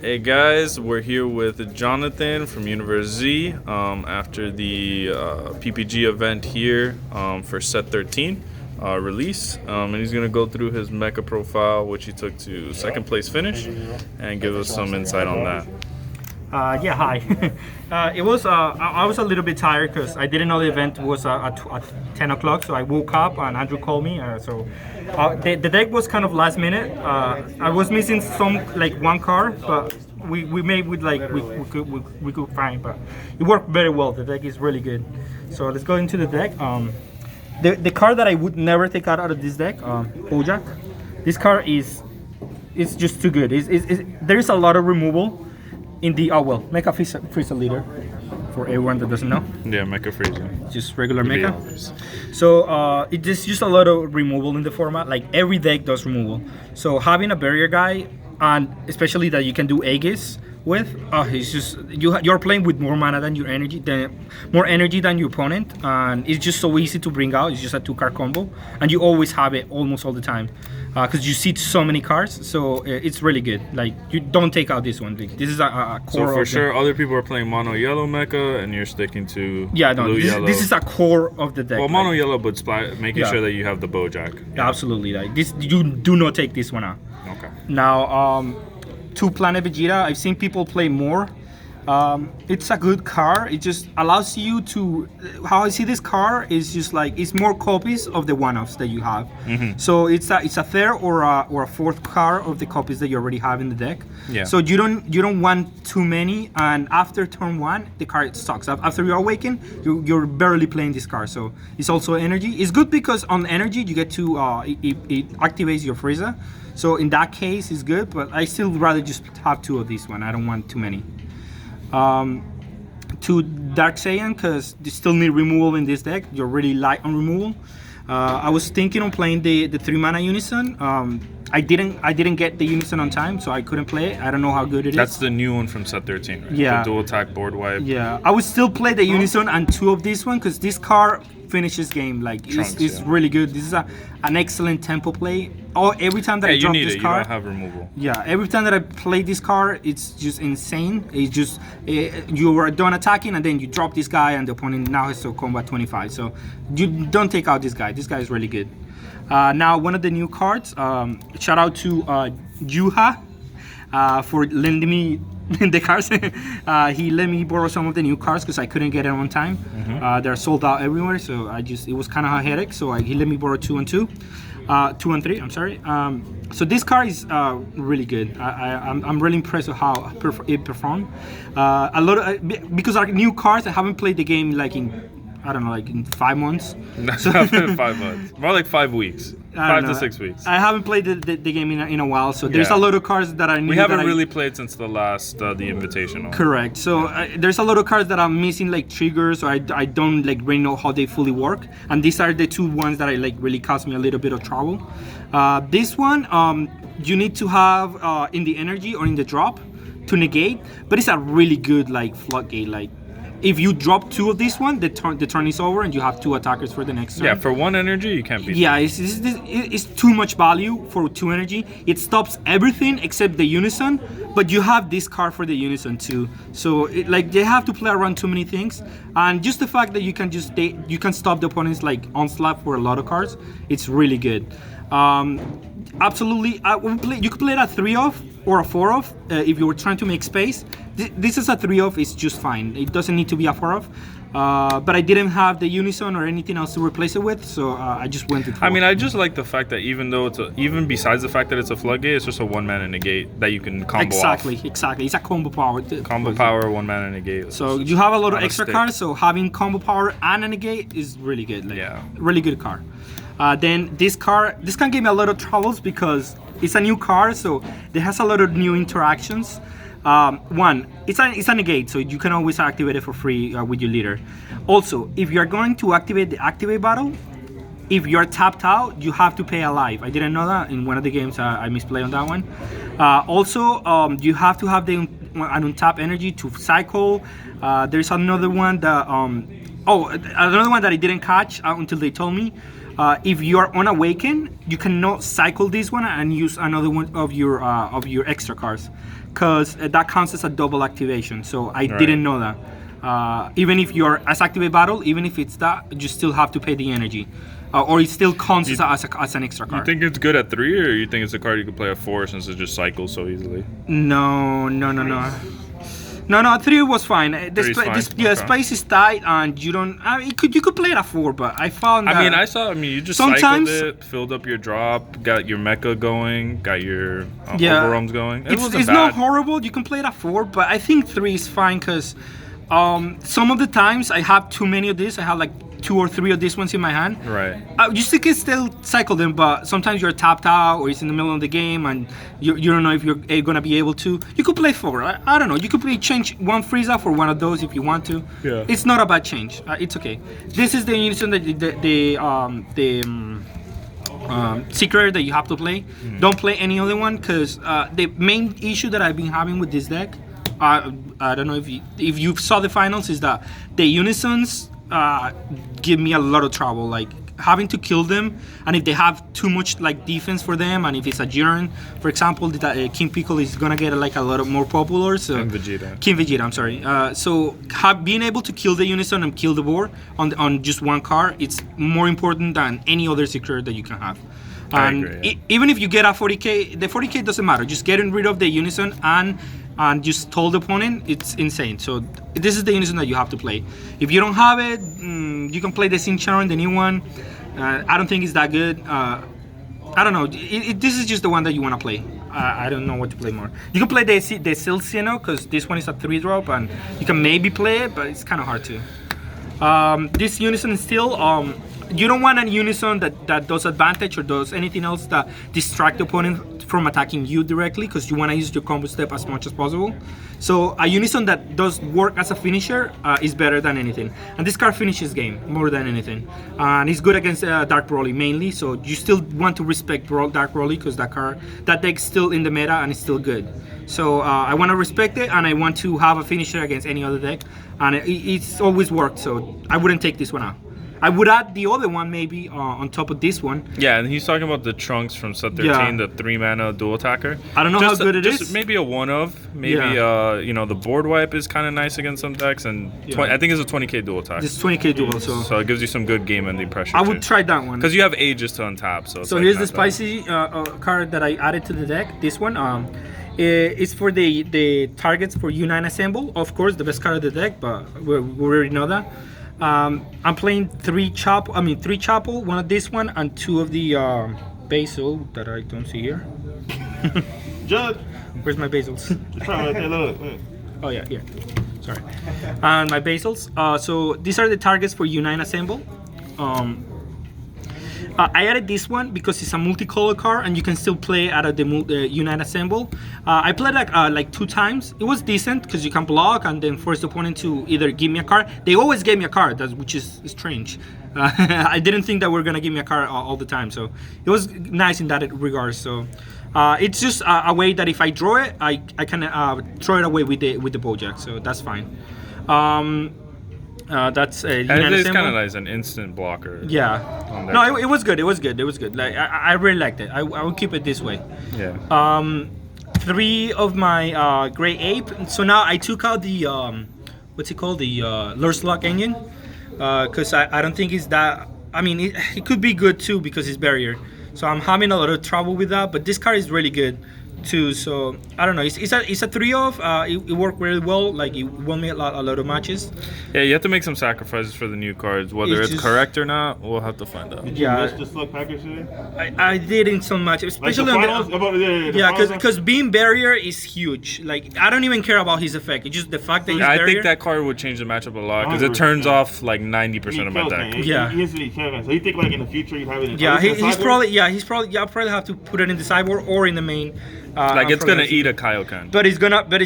Hey guys, we're here with Jonathan from Universe Z after the PPG event here for set 13 release. And he's going to go through his Mecha profile, which he took to second place finish, and give us some insight on that. Yeah, hi. It was I was a little bit tired because I didn't know the event was at 10 o'clock, so I woke up and Andrew called me. The deck was kind of last minute. I was missing one card, but we made with we could find, but it worked very well. The deck is really good. So let's go into the deck. The card that I would never take out of this deck, Bojack. This card is just too good. There is a lot of removal. In the Mecha Frieza leader, for everyone that doesn't know. Yeah, Mecha Frieza. Just regular Mecha. So it's just a lot of removal in the format. Like every deck does removal. So having a barrier guy, and especially that you can do Aegis with, it's just you're playing with more mana than your energy, more energy than your opponent, and it's just so easy to bring out. It's just a 2-card combo, and you always have it almost all the time. Because you see so many cards, so it's really good. Like, you don't take out this one. This is a core. So for sure, other people are playing mono yellow mecha, and you're sticking to blue yellow. This is a core of the deck. Well, mono yellow, but making sure that you have the Bojack. Yeah. Absolutely, like this, you do not take this one out. Okay. Now, 2 Planet Vegeta. I've seen people play more. It's a good card. It just allows you to. How I see this card is just like it's more copies of the one-offs that you have. Mm-hmm. So it's a third or a fourth card of the copies that you already have in the deck. Yeah. So you don't want too many, and after turn 1, the card sucks. After you awaken, you're barely playing this card. So it's also energy. It's good because on energy you get to it activates your Frieza. So in that case, it's good. But I still rather just have 2 of these one. I don't want too many. 2 Dark Saiyan because they still need removal in this deck. You're really light on removal. I was thinking on playing the 3 mana Unison. I didn't get the Unison on time, so I couldn't play it. I don't know how good it is. That's the new one from set 13, right? Yeah. The dual attack board wipe. Yeah, I would still play the Unison and 2 of this one because this card finishes game. Like it's really good. This is an excellent tempo play. Every time that I drop this card, you don't have removal. Yeah, every time that I play this card, it's just insane. It's just you are done attacking and then you drop this guy and the opponent now has to combat 25. So you don't take out this guy. This guy is really good. Now one of the new cards. Shout out to Yuha for lending me the cards. He let me borrow some of the new cards because I couldn't get it on time. Mm-hmm. They're sold out everywhere, so it was kind of a headache. So he let me borrow 2 and 2. 2 and 3. I'm sorry. So this card is really good. I'm really impressed with how it performed. A lot of because our new cards, I haven't played the game like in in 5 months. So 5 months. More like 5 weeks. 5 to 6 weeks. I haven't played the game in a while, so there's a lot of cards that I need. We haven't really played since the last the Invitational. Correct. So there's a lot of cards that I'm missing, like triggers, or I don't really know how they fully work. And these are the 2 ones that really caused me a little bit of trouble. This one, you need to have in the energy or in the drop to negate, but it's a really good floodgate. If you drop 2 of this one, the turn is over and you have 2 attackers for the next turn. Yeah, for 1 energy, you can't beat it's too much value for 2 energy. It stops everything except the Unison, but you have this card for the Unison too. So they have to play around too many things. And just the fact that you can stop the opponent's onslaught for a lot of cards, it's really good. Absolutely, you could play it at 3 off or a 4 off if you were trying to make space. This is a 3 off, it's just fine. It doesn't need to be a 4 off. But I didn't have the Unison or anything else to replace it with, so I just went with 4. I mean, I just like the fact that even besides the fact that it's a floodgate, it's just a 1 mana negate that you can combo off. Exactly. It's a combo power. Combo power, 1 mana negate. So you have a lot of extra cards, so having combo power and a negate is really good. Really good card. Then this can give me a lot of troubles because it's a new card, so it has a lot of new interactions. One, it's a negate, so you can always activate it for free with your leader. Also, if you're going to activate the activate battle, if you're tapped out, you have to pay a life. I didn't know that in one of the games. I misplayed on that one. Also, you have to have an untap energy to cycle. There's another one that another one that I didn't catch until they told me. If you are unawakened, you cannot cycle this one and use another one of your extra cards. because that counts as a double activation. So I didn't know that. Even if you're as activate battle, even if it's that, you still have to pay the energy. Or it still counts as an extra card. You think it's good at 3, or you think it's a card you can play at 4 since it just cycles so easily? No. 3 was fine. The space is tight, and you don't. You could play it at 4, but I found that. You just sometimes, cycled it, filled up your drop, got your mecha going, got your overruns going. It's not horrible. You can play it at 4, but I think 3 is fine because some of the times I have too many of this. I have like 2 or 3 of these ones in my hand. Right. You still can cycle them, but sometimes you're tapped out or it's in the middle of the game and you don't know if you're gonna be able to. You could play 4. I don't know. You could change one frieza for one of those if you want to. Yeah. It's not a bad change. It's okay. This is the unison that secret that you have to play. Don't play any other one because the main issue that I've been having with this deck, I don't know if you saw the finals, is that the unisons give me a lot of trouble, like having to kill them, and if they have too much like defense for them, and if it's a Jiren, for example, King Pickle is gonna get like a lot of more popular. So King Vegeta, I'm sorry. So being able to kill the unison and kill the board on just one card, it's more important than any other secret that you can have. And I agree, even if you get a 40k, the 40k doesn't matter. Just getting rid of the unison and just told the opponent, it's insane. So this is the unison that you have to play. If you don't have it, you can play the Sin Sharon, the new one. I don't think it's that good. I don't know. This is just the one that you want to play. I don't know what to play more. You can play the Silciano because this one is a 3-drop and you can maybe play it, but it's kind of hard to. This unison still, you don't want a unison that does advantage or does anything else that distract the opponent from attacking you directly, because you want to use your combo step as much as possible. So a unison that does work as a finisher is better than anything. And this card finishes game more than anything. And it's good against Dark Broly mainly, so you still want to respect Dark Broly because that deck's still in the meta and it's still good. So I want to respect it, and I want to have a finisher against any other deck. And it's always worked, so I wouldn't take this one out. I would add the other one maybe on top of this one. Yeah, and he's talking about the Trunks from set 13, the 3-mana dual attacker. I don't know how good it is. Maybe a one-of. Maybe, the board wipe is kind of nice against some decks. And I think it's a 20k dual attack. It's 20k dual, so it gives you some good game-ending pressure. I would try that one. Because you have ages to untap. So here's the spicy card that I added to the deck. This one. It's for the targets for U9 Assemble. Of course, the best card of the deck, but we already know that. I'm playing 3 Chapel, one of this one, and 2 of the Basil that I don't see here. Judge! Where's my Basils? Look. Oh yeah, here. Sorry. And my Basils. So these are the targets for U9 Assemble. I added this one because it's a multicolor card and you can still play out of the Unite Assemble. I played like 2 times. It was decent because you can block and then force the opponent to either give me a card. They always gave me a card, which is strange. I didn't think that we're gonna give me a card all the time, so it was nice in that regard. So it's just a way that if I draw it, I can throw it away with the Bojack, so that's fine. That's and it is kind of nice, an instant blocker. Yeah. No, it was good. It was good. Like I really liked it. I will keep it this way. Yeah. 3 of my Gray Ape. So now I took out the what's it called? The Lurslok engine. Because I don't think it's that. I mean, it could be good too because it's barrier. So I'm having a lot of trouble with that. But this card is really good too. So I don't know. It's a 3-of. It worked really well. Like it won me a lot of matches. Yeah, you have to make some sacrifices for the new cards. Whether it's correct or not, we'll have to find out. Did you miss the slug package today? I did in some matches, especially like on because being barrier is huge. Like I don't even care about his effect. It's just the fact that he's barrier. I think that card would change the matchup a lot because it turns off like 90% of my deck. Yeah. He instantly kills. So you think like in the future you have it in he's probably I'll probably have to put it in the sideboard or in the main. Like it's gonna eat a Kaioken. But it's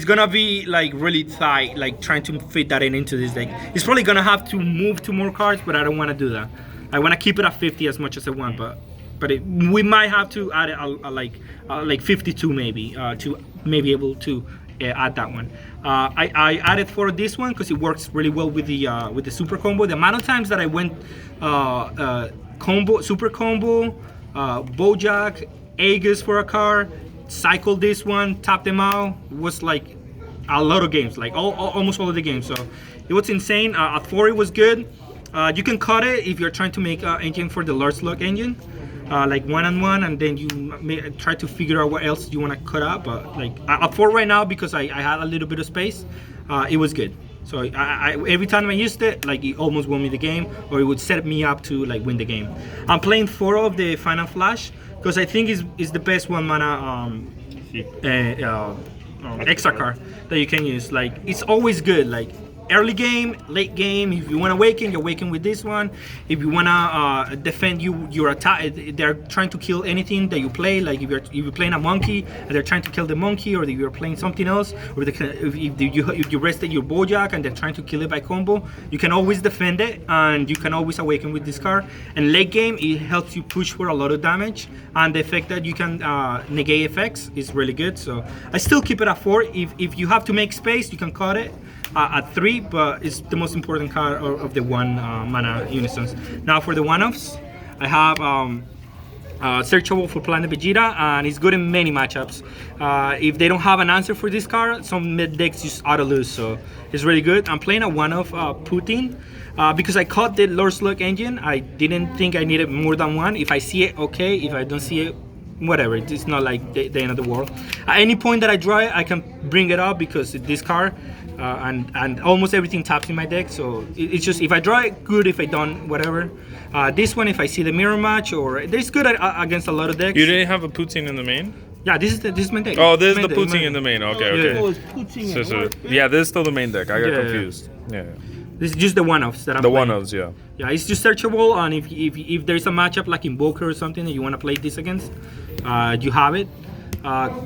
gonna be like really tight, like trying to fit that into this deck. It's probably gonna have to move 2 more cards, but I don't want to do that. I want to keep it at 50 as much as I want, but we might have to add like 52 maybe to maybe able to add that one. I added for this one because it works really well with the super combo. The amount of times that I went super combo, Bojack, Aegis for a card, cycle this one, tap them out. It was like a lot of games, like almost all of the games. So it was insane. At 4 it was good. You can cut it if you're trying to make an engine for the large slug engine, like 1-on-1, and then you try to figure out what else you want to cut out. But like at 4 right now, because I had a little bit of space, it was good. So I every time I used it, like it almost won me the game, or it would set me up to like win the game. I'm playing 4 of the Final Flash because I think is the best 1 mana extra card that you can use. Like it's always good. Like early game, late game. If you want to awaken, you awaken with this one. If you want to defend your attack, they're trying to kill anything that you play. Like if you're playing a monkey and they're trying to kill the monkey, or if you're playing something else, or if you rested your Bojack and they're trying to kill it by combo, you can always defend it and you can always awaken with this card. And late game, it helps you push for a lot of damage, and the effect that you can negate effects is really good. So I still keep it at 4. If you have to make space, you can cut it at 3, but it's the most important card of the 1 mana unisons. Now for the one-offs, I have searchable for Planet Vegeta, and it's good in many matchups. If they don't have an answer for this card, some mid decks just auto lose, so it's really good. I'm playing a one-off Putin because I caught the Lord Slug engine. I didn't think I needed more than 1. If I see it, okay. If I don't see it, whatever. It's not like the end of the world. At any point that I draw it, I can bring it up because this card and almost everything taps in my deck. So it's just if I draw it, good. If I don't, whatever. This one, if I see the mirror match, or this good against a lot of decks. You didn't have a Poutine in the main? Yeah, this is my deck. Oh, this is the Poutine in the main. Okay, okay. Oh, it's Poutine So, at so, work, yeah, this is still the main deck. I got Yeah. confused. Yeah. This is just the one-offs that I'm The playing. one-offs, yeah. Yeah, it's just searchable, and if there's a matchup like Invoker or something that you want to play this against, you have it.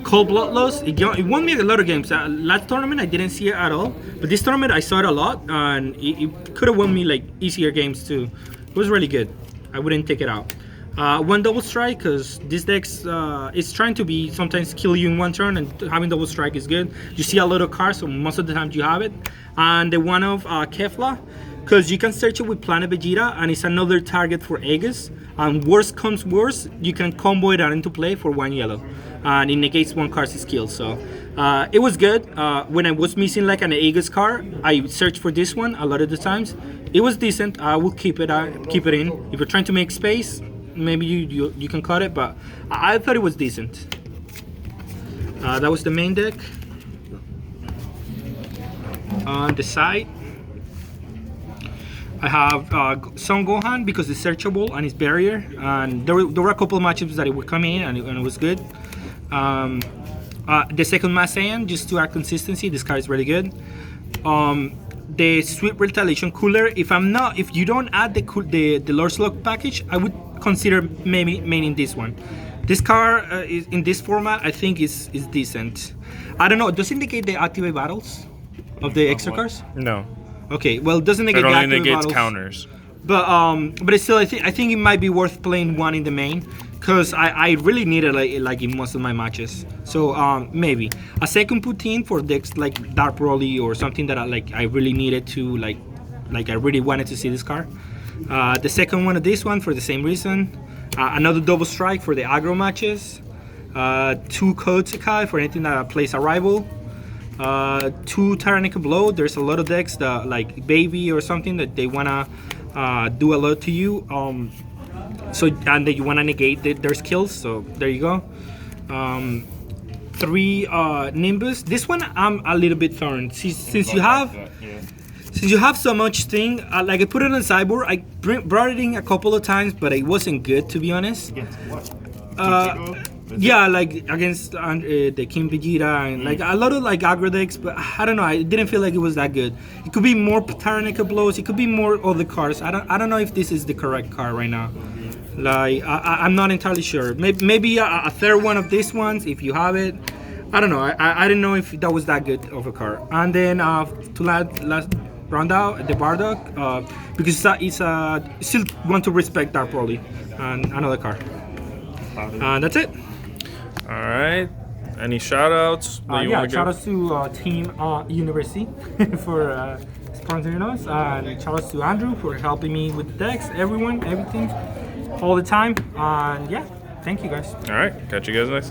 Cold Bloodlust, it won me a lot of games. Last tournament I didn't see it at all, but this tournament I saw it a lot, and it could have won me like easier games too. It was really good. I wouldn't take it out. 1 double strike, because this deck's it's trying to be sometimes kill you in 1 turn, and having double strike is good. You see a lot of cards, so most of the time you have it. And the one of Kefla, because you can search it with Planet Vegeta, and it's another target for Aegis. And worst comes worst, you can combo it out into play for 1 yellow, and it negates 1 card's skill. So it was good. When I was missing like an Aegis card, I searched for this one a lot of the times. It was decent. I will keep it in. If you're trying to make space, maybe you can cut it, but I thought it was decent. That was the main deck. On the side, I have Son Gohan because it's searchable and it's barrier, and there were a couple of matchups that it would come in and it was good. The second Mass Saiyan, just to add consistency, this card is really good. The Sweet Retaliation Cooler, if you don't add the Lord Slug package, I would consider maybe maining this one. This card is in this format, I think is decent. I don't know, does it negate the activate battles of the extra cards? No. Okay, well, it doesn't negate It the only activate negates battles. counters. But it's still, I think it might be worth playing 1 in the main, because I really need it like in most of my matches. So maybe a second Poutine for decks like Dark Broly or something that I really needed to like I really wanted to see this card. The second one of this one for the same reason. Another double strike for the aggro matches. 2 Kotekai for anything that plays a rival. 2 Tyrannical Blow. There's a lot of decks that like Baby or something that they wanna do a lot to you. And that you wanna negate their skills. So there you go. 3 Nimbus. This one I'm a little bit thorn. Since you have so much thing, like I put it on sideboard. I brought it in a couple of times, but it wasn't good, to be honest. Against what? Yeah, like against the King Vegeta and like a lot of like aggro decks, but I don't know. I didn't feel like it was that good. It could be more Tyrannical Blows. It could be more other cards. I don't know if this is the correct card right now. Like I'm not entirely sure. Maybe a third one of these ones if you have it. I don't know. I didn't know if that was that good of a card. And then to last round out the Bardock because it's still want to respect Dark Broly and another card. That's it. All right. Any shout outs that you Yeah, want to shout give? outs to Team University for sponsoring us, and shout outs to Andrew for helping me with the decks, everything, all the time. And yeah, thank you guys. All right. Catch you guys next time.